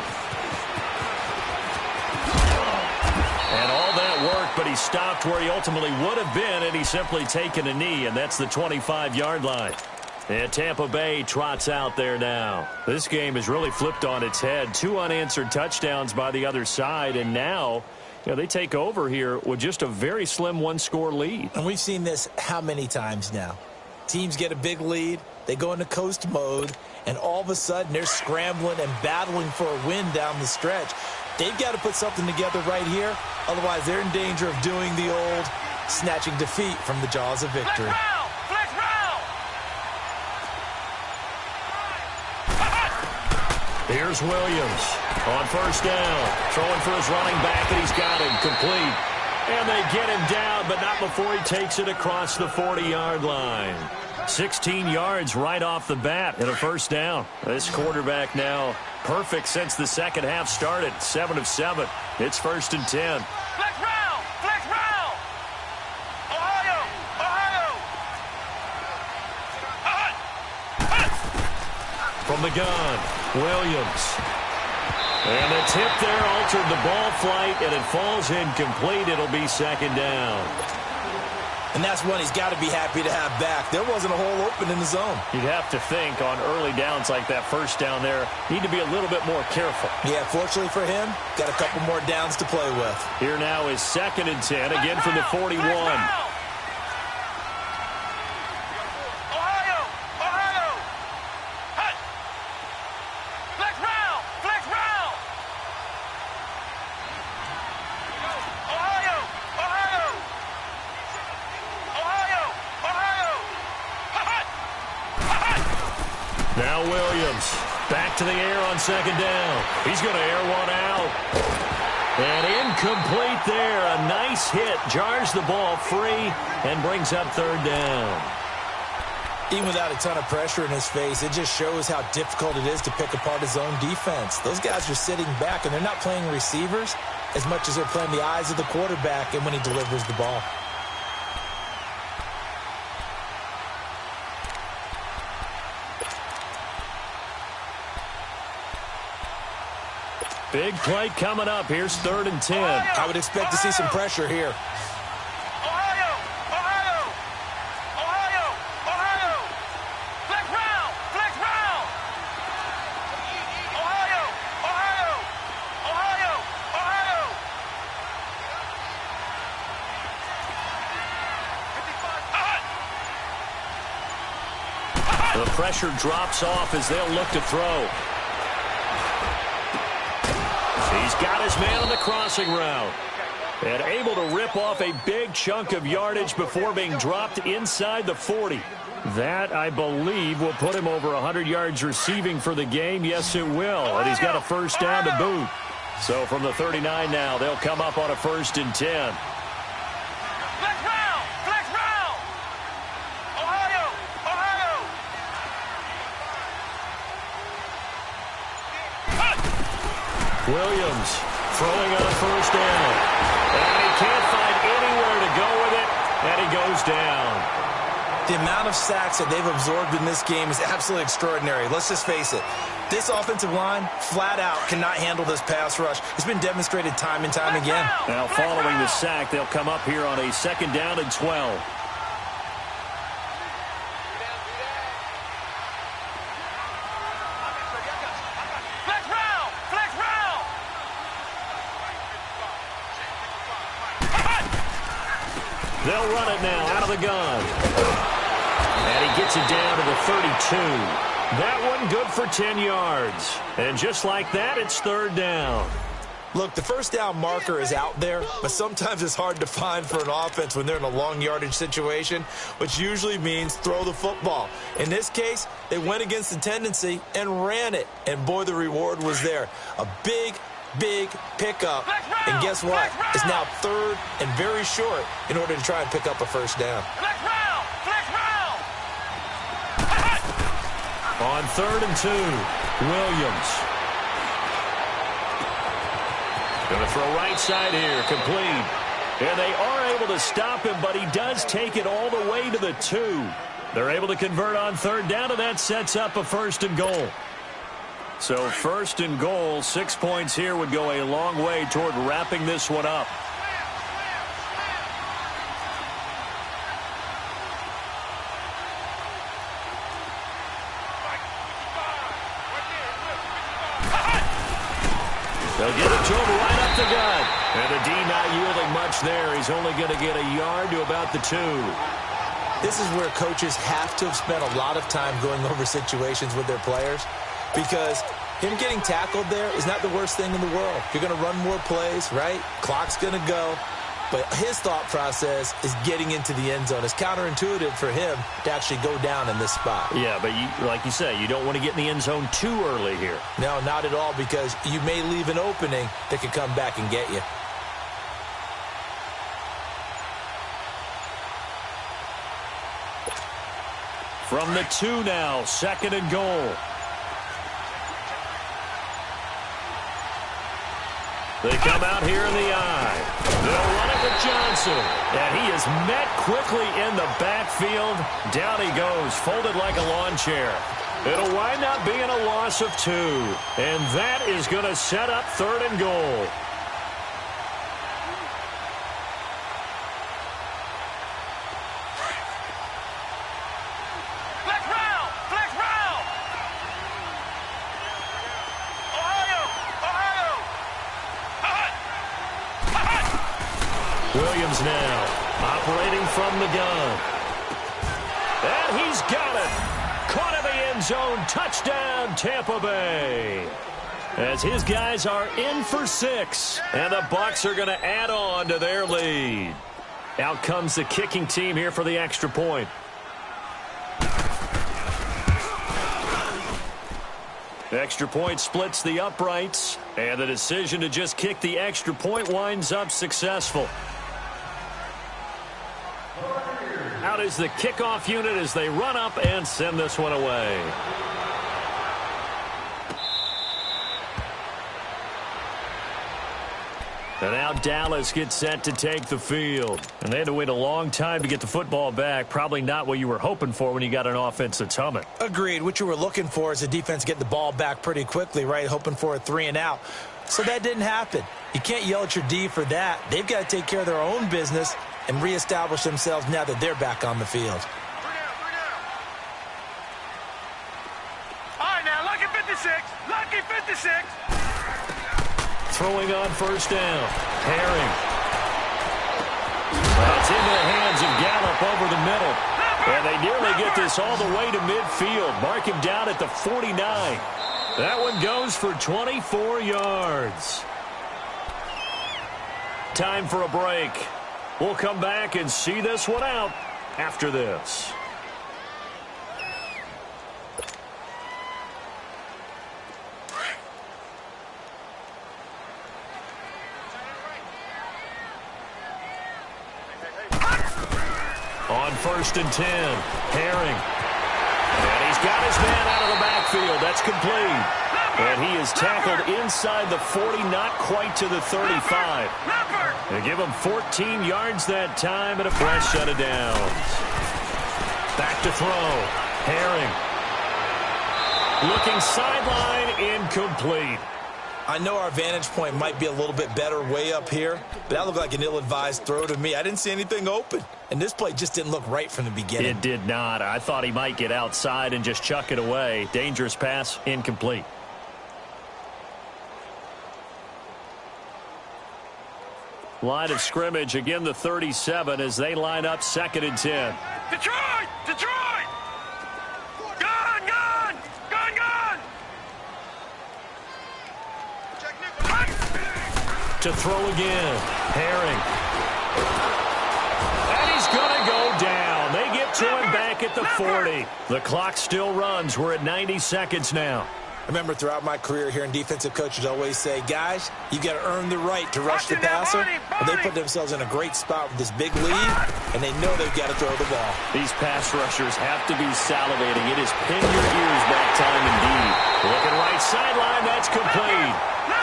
And all that work, but he stopped where he ultimately would have been, and he's simply taken a knee, and that's the 25-yard line. And Tampa Bay trots out there now. This game has really flipped on its head. 2 unanswered touchdowns by the other side, and now they take over here with just a very slim one-score lead. And we've seen this how many times now? Teams get a big lead, they go into coast mode, and all of a sudden they're scrambling and battling for a win down the stretch. They've got to put something together right here. Otherwise, they're in danger of doing the old snatching defeat from the jaws of victory. Flex round! Here's Williams on 1st down. Throwing for his running back, and he's got him complete. And they get him down, but not before he takes it across the 40-yard line. 16 yards right off the bat and a 1st down. This quarterback now perfect since the second half started. 7 of 7. It's 1st and 10. Flex round! Flex round! Ohio! Ohio! From the gun, Williams. And the tip there altered the ball flight, and it falls incomplete. It'll be 2nd down. And that's one he's got to be happy to have back. There wasn't a hole open in the zone. You'd have to think on early downs like that 1st down there, need to be a little bit more careful. Yeah, fortunately for him, got a couple more downs to play with. Here now is 2nd and 10, again from the 41. Now Williams back to the air on 2nd down. He's going to air one out. And incomplete there. A nice hit. Jars the ball free and brings up 3rd down. Even without a ton of pressure in his face, it just shows how difficult it is to pick apart his own defense. Those guys are sitting back, and they're not playing receivers as much as they're playing the eyes of the quarterback and when he delivers the ball. Big play coming up. Here's 3rd and 10. I would expect to see some pressure here. Ohio! Ohio! Ohio! Ohio! Flex round! Flex round! Ohio! Ohio! Ohio! Ohio! The pressure drops off as they'll look to throw. He's got his man on the crossing route. And able to rip off a big chunk of yardage before being dropped inside the 40. That, I believe, will put him over 100 yards receiving for the game. Yes, it will. And he's got a 1st down to boot. So from the 39 now, they'll come up on a 1st and 10. Let's round! Williams throwing on first down. And he can't find anywhere to go with it, and he goes down. The amount of sacks that they've absorbed in this game is absolutely extraordinary. Let's just face it. This offensive line, flat out, cannot handle this pass rush. It's been demonstrated time and time again. Now, following the sack, they'll come up here on a 2nd down and 12. They'll run it now out of the gun. And he gets it down to the 32. That one good for 10 yards. And just like that, it's 3rd down. Look, the first down marker is out there, but sometimes it's hard to find for an offense when they're in a long yardage situation, which usually means throw the football. In this case, they went against the tendency and ran it. And boy, the reward was there. A big pickup. And guess what? It's now 3rd and very short in order to try and pick up a first down. On 3rd and 2, Williams. Going to throw right side here, complete. And they are able to stop him, but he does take it all the way to the 2. They're able to convert on 3rd down, and that sets up a 1st and goal. So 1st and goal, 6 points here would go a long way toward wrapping this one up. They'll get it to him right up the gut. And the D not yielding much there. He's only going to get a yard to about the 2. This is where coaches have to have spent a lot of time going over situations with their players, because him getting tackled there is not the worst thing in the world. You're going to run more plays, right? Clock's going to go. But his thought process is getting into the end zone. It's counterintuitive for him to actually go down in this spot. Yeah, but like you say, you don't want to get in the end zone too early here. No, not at all, because you may leave an opening that could come back and get you. From the 2 now, 2nd and goal. They come out here in the eye. They'll run it with Johnson. And he is met quickly in the backfield. Down he goes, folded like a lawn chair. It'll wind up being a loss of 2. And that is going to set up 3rd and goal. Williams now operating from the gun. And he's got it. Caught in the end zone. Touchdown, Tampa Bay. As his guys are in for 6. And the Bucs are going to add on to their lead. Out comes the kicking team here for the extra point. Extra point splits the uprights. And the decision to just kick the extra point winds up successful. Out is the kickoff unit as they run up and send this one away. And now Dallas gets set to take the field. And they had to wait a long time to get the football back. Probably not what you were hoping for when you got an offense that's humming. Agreed. What you were looking for is the defense get the ball back pretty quickly, right? Hoping for a 3 and out. So that didn't happen. You can't yell at your D for that. They've got to take care of their own business and reestablish themselves now that they're back on the field. All right, now, lucky 56. Lucky 56. Throwing on first down. Herring. That's into the hands of Gallup over the middle. And they nearly get this all the way to midfield. Mark him down at the 49. That one goes for 24 yards. Time for a break. We'll come back and see this one out after this. On 1st and 10, Herring. And he's got his man out of the backfield. That's complete. And he is tackled inside the 40, not quite to the 35. They give him 14 yards that time and a fresh set of downs. Back to throw. Herring. Looking sideline, incomplete. I know our vantage point might be a little bit better way up here, but that looked like an ill-advised throw to me. I didn't see anything open, and this play just didn't look right from the beginning. It did not. I thought he might get outside and just chuck it away. Dangerous pass, incomplete. Line of scrimmage, again the 37 as they line up 2nd and 10. Detroit! Detroit! Gun! Gun! Gun! Gun! To throw again. Herring. And he's going to go down. They get to him back at the 40. The clock still runs. We're at 90 seconds now. I remember throughout my career hearing defensive coaches always say, guys, you got to earn the right to rush the passer. And they put themselves in a great spot with this big lead, and they know they've got to throw the ball. These pass rushers have to be salivating. It is pin your ears that time indeed. Looking right sideline, that's complete.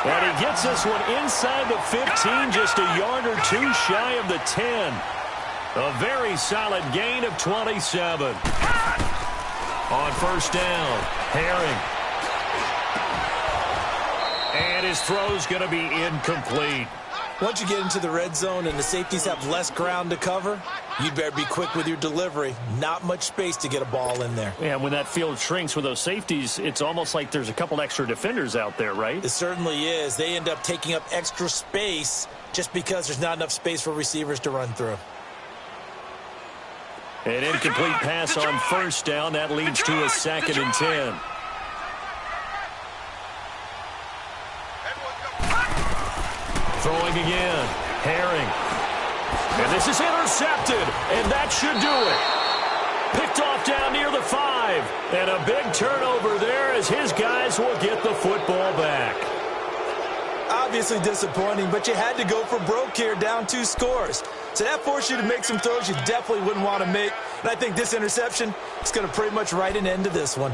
And he gets this one inside the 15, just a yard or two shy of the 10. A very solid gain of 27. On first down, Herring. And his throw's going to be incomplete. Once you get into the red zone and the safeties have less ground to cover, you'd better be quick with your delivery. Not much space to get a ball in there. Yeah, when that field shrinks with those safeties, it's almost like there's a couple extra defenders out there, right? It certainly is. They end up taking up extra space just because there's not enough space for receivers to run through. An incomplete pass on first down. That leads to a 2nd and 10. Throwing again. Herring. And this is intercepted. And that should do it. Picked off down near the 5. And a big turnover there as his guys will get the football back. Obviously disappointing, but you had to go for broke here, down 2 scores. So that forced you to make some throws you definitely wouldn't want to make. And I think this interception is going to pretty much write an end to this one.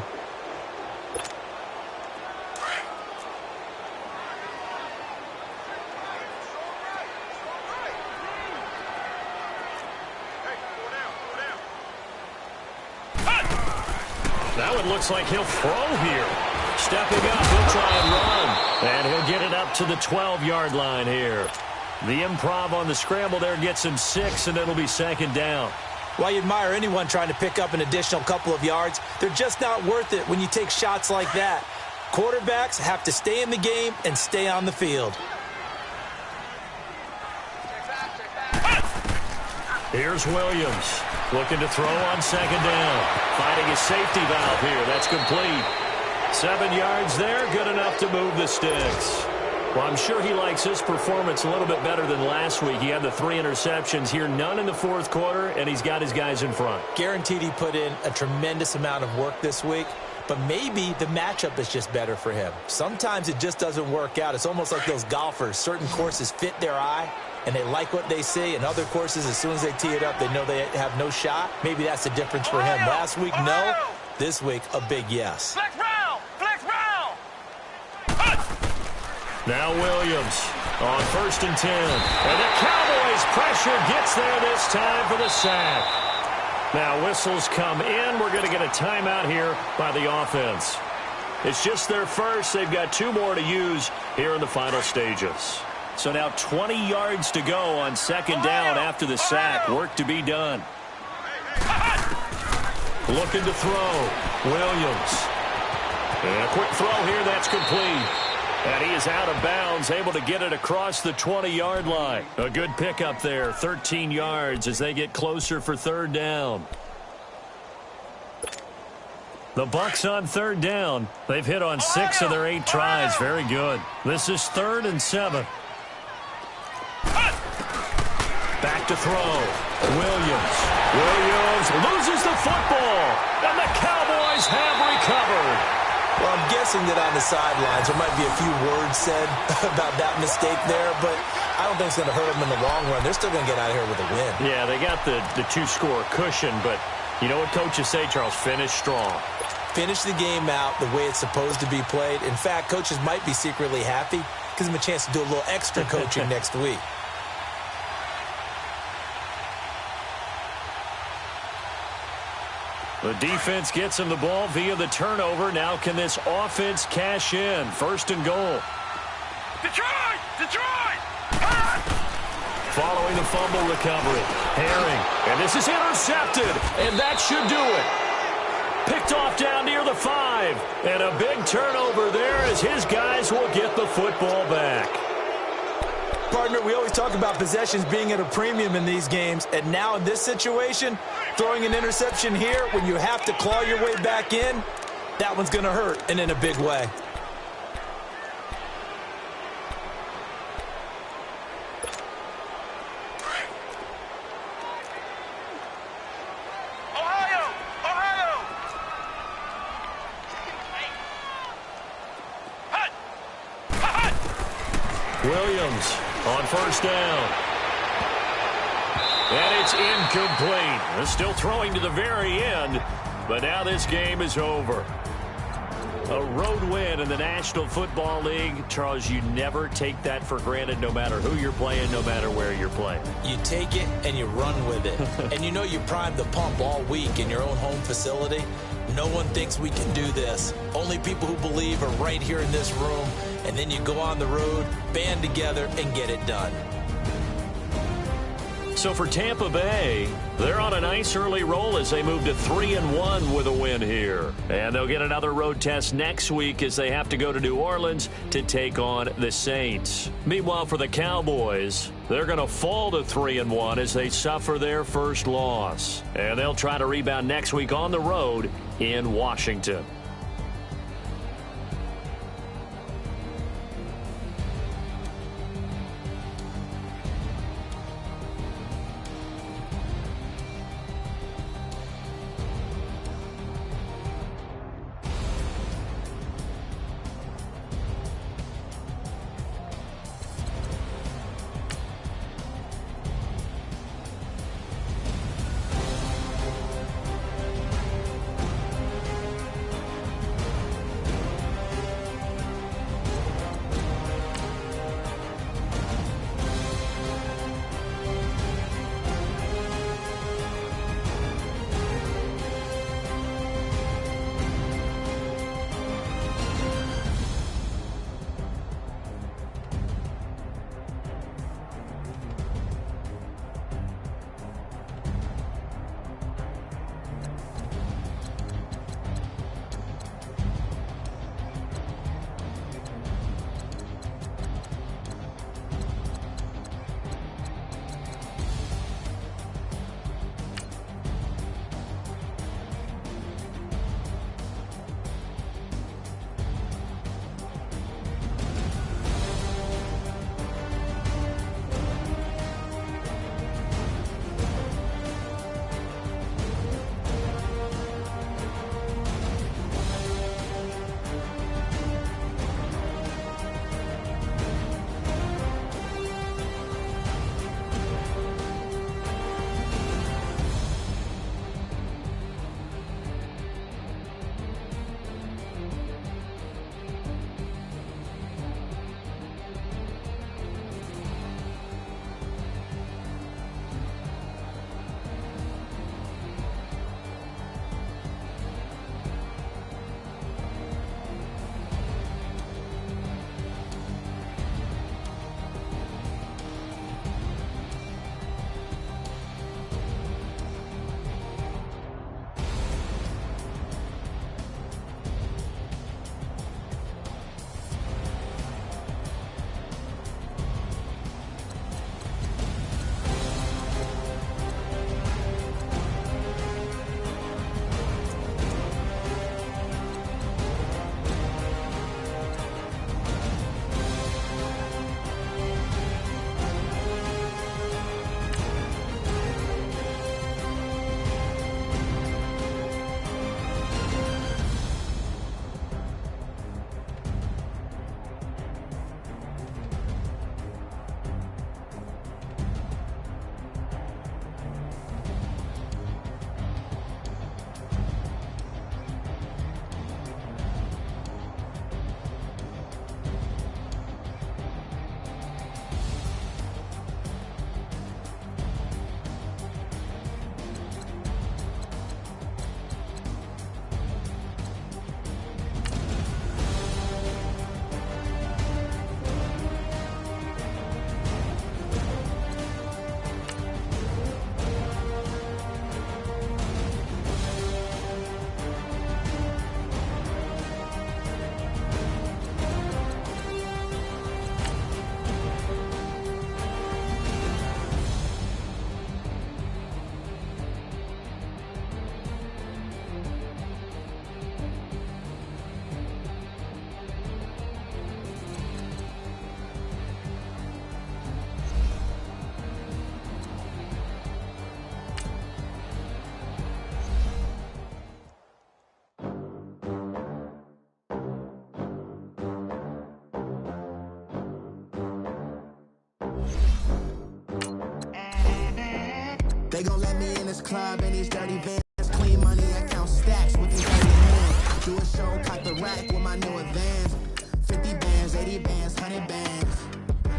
That one looks like he'll throw here. Stepping up, he'll try and run. And he'll get it up to the 12-yard line here. The improv on the scramble there gets him 6, and it'll be 2nd down. While you admire anyone trying to pick up an additional couple of yards, they're just not worth it when you take shots like that. Quarterbacks have to stay in the game and stay on the field. Here's Williams. Looking to throw on 2nd down. Finding a safety valve here. That's complete. 7 yards there. Good enough to move the sticks. Well, I'm sure he likes his performance a little bit better than last week. He had the 3 interceptions here, none in the 4th quarter, and he's got his guys in front. Guaranteed he put in a tremendous amount of work this week, but maybe the matchup is just better for him. Sometimes it just doesn't work out. It's almost like those golfers. Certain courses fit their eye, and they like what they see. And other courses, as soon as they tee it up, they know they have no shot. Maybe that's the difference for him. Last week, no. This week, a big yes. Flex round! Flex round! Now Williams on 1st and 10. And the Cowboys' pressure gets there this time for the sack. Now whistles come in. We're going to get a timeout here by the offense. It's just their first. They've got 2 more to use here in the final stages. So now 20 yards to go on 2nd down after the sack. Work to be done. Looking to throw. Williams. And a quick throw here. That's complete. And he is out of bounds, able to get it across the 20-yard line. A good pickup there, 13 yards as they get closer for 3rd down. The Bucs on 3rd down. They've hit on 6 of their 8 tries. Very good. This is 3rd and 7. Back to throw. Williams. Williams loses the football. And the Cowboys have recovered. Well, I'm guessing that on the sidelines there might be a few words said about that mistake there, but I don't think it's going to hurt them in the long run. They're still going to get out of here with a win. Yeah, they got the 2-score cushion, but you know what coaches say, Charles? Finish strong. Finish the game out the way it's supposed to be played. In fact, coaches might be secretly happy. Gives them a chance to do a little extra coaching next week. The defense gets him the ball via the turnover. Now can this offense cash in? First and goal. Detroit! Detroit! Following the fumble recovery. Herring. And this is intercepted. And that should do it. Picked off down near the 5. And a big turnover there as his guys will get the football back. Partner, we always talk about possessions being at a premium in these games. And now in this situation, throwing an interception here when you have to claw your way back in, that one's going to hurt, and in a big way. Williams on first down. And it's incomplete. They're still throwing to the very end, but now this game is over. A road win in the National Football League. Charles, you never take that for granted no matter who you're playing, no matter where you're playing. You take it and you run with it. And you know you primed the pump all week in your own home facility. No one thinks we can do this. Only people who believe are right here in this room. And then you go on the road, band together, and get it done. So for Tampa Bay, they're on a nice early roll as they move to 3-1 with a win here. And they'll get another road test next week as they have to go to New Orleans to take on the Saints. Meanwhile, for the Cowboys, they're going to fall to 3-1 as they suffer their first loss. And they'll try to rebound next week on the road in Washington. They gon' let me in this club and these dirty vans. Clean money, I count stacks with these dirty hands. Do a show, caught the rack with my new advance. 50 bands, 80 bands, 100 bands.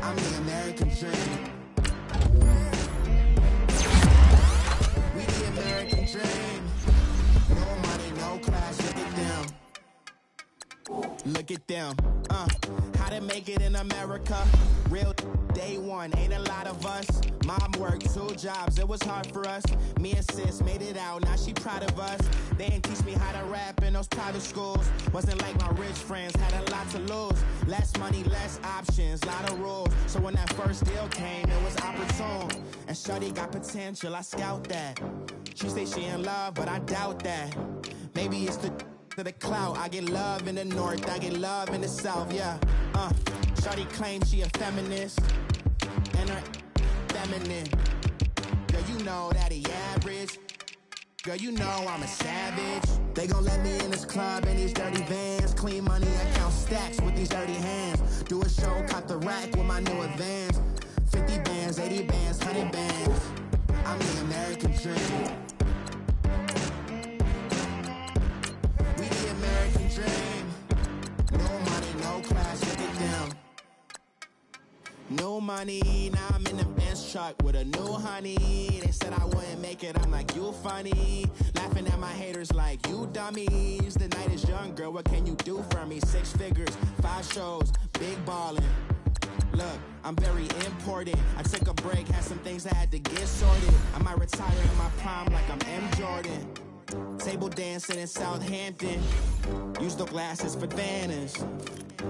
I'm the American dream. We the American dream. No money, no class, look at them. Look at them, how to make it in America. Real day one, ain't a lot of us. Mom worked 2 jobs, it was hard for us. Me and sis made it out, now she proud of us. They didn't teach me how to rap in those private schools. Wasn't like my rich friends, had a lot to lose. Less money, less options, lot of rules. So when that first deal came, it was opportune. And shorty got potential, I scout that. She say she in love, but I doubt that. Maybe it's to the clout. I get love in the north, I get love in the south, yeah. Shorty claims she a feminist, and her feminine. Girl, you know that he average. Girl, you know I'm a savage. They gon' let me in this club and these dirty vans. Clean money, I count stacks with these dirty hands. Do a show, caught the rack with my new advance. 50 bands, 80 bands, 100 bands. I'm the American dream. We the American dream. No money, no class, look at them. No money, now I'm in the Benz truck with a new honey. They said I wouldn't make it, I'm like, you funny. Laughing at my haters like, you dummies. The night is young, girl, what can you do for me? 6 figures, 5 shows, big ballin'. Look, I'm very important. I took a break, had some things I had to get sorted. I might retire in my prime like I'm M. Jordan. Table dancing in Southampton. Use the glasses for Vannas.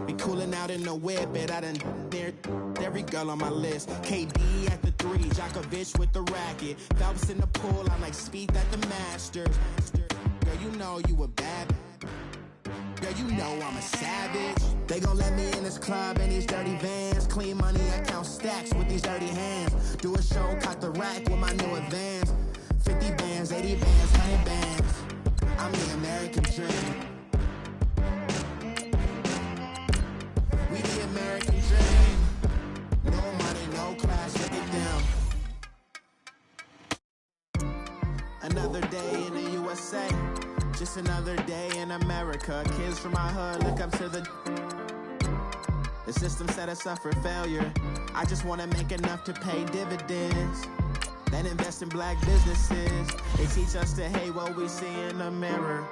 Be cooling out in the whip, and I done near every girl on my list. KD at the 3, Djokovic with the racket. Phelps in the pool, I'm like Speed at the Masters. Girl, you know you a bad. Girl, you know I'm a savage. They gon' let me in this club and these dirty vans. Clean money, I count stacks with these dirty hands. Do a show, caught the rack with my new advance. 50 bands, 80 bands, 100 bands. I'm the American dream. We the American dream. No money, no class, look at them. Another day in the USA. Just another day in America. Kids from my hood look up to the system set us up for failure. I just wanna make enough to pay dividends. Then invest in black businesses. They teach us to hate what we see in the mirror,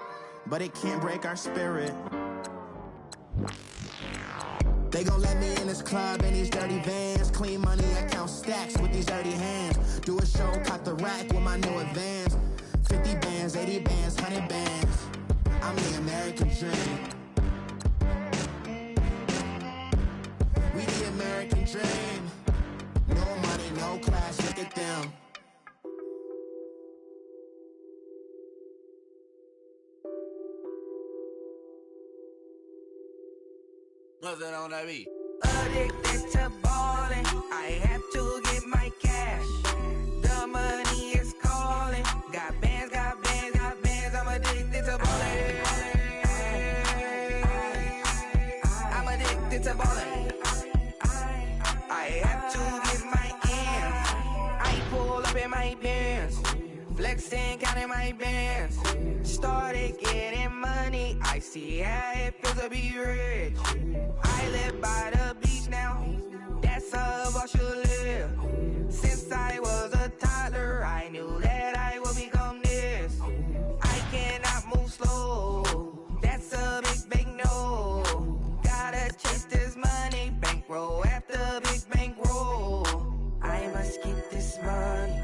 but it can't break our spirit. They gon' let me in this club and these dirty vans. Clean money, I count stacks with these dirty hands. Do a show, caught the rack with my new advance. 50 bands, 80 bands, 100 bands. I'm the American dream. We the American dream. No money, no class, look at them. What's that on that beat? Addicted to ballin', I have to get my cash. The money is calling. Got bands, got bands, got bands. I'm addicted to ballin'. I'm addicted to ballin'. I have to get my ends. I pull up in my pants, flexing, counting my bands. Started getting money. I see how it feels to be rich. I live by the beach now. That's how I should live. Since I was a toddler, I knew that I would become this. I cannot move slow. That's a big no. Gotta chase this money, bankroll after big bankroll. I must get this money.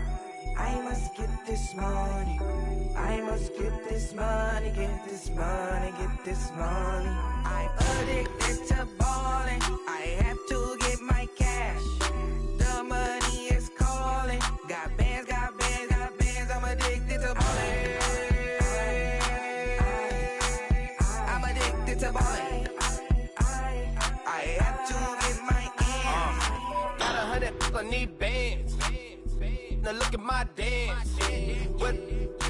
I must get this money. I must get this money, get this money, get this money. I'm addicted to ballin'. I have to get my cash. The money is calling. Got bands, got bands, got bands. I'm addicted to ballin'. I'm addicted to ballin'. I have to get my ends. Got 100, I need bands. Now look at my dance. What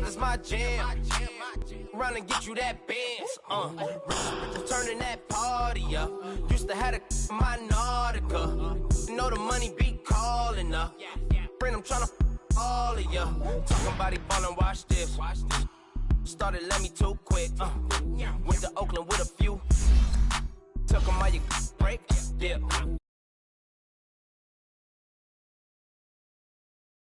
is my jam? Run and get you that bands. Turning that party up. Used to have a my Nautica. You know the money be calling up. Friend, I'm tryna all of ya. Talking about he ballin', watch this. Started let me too quick. Went to Oakland with a few. Took 'em all you break. Dip.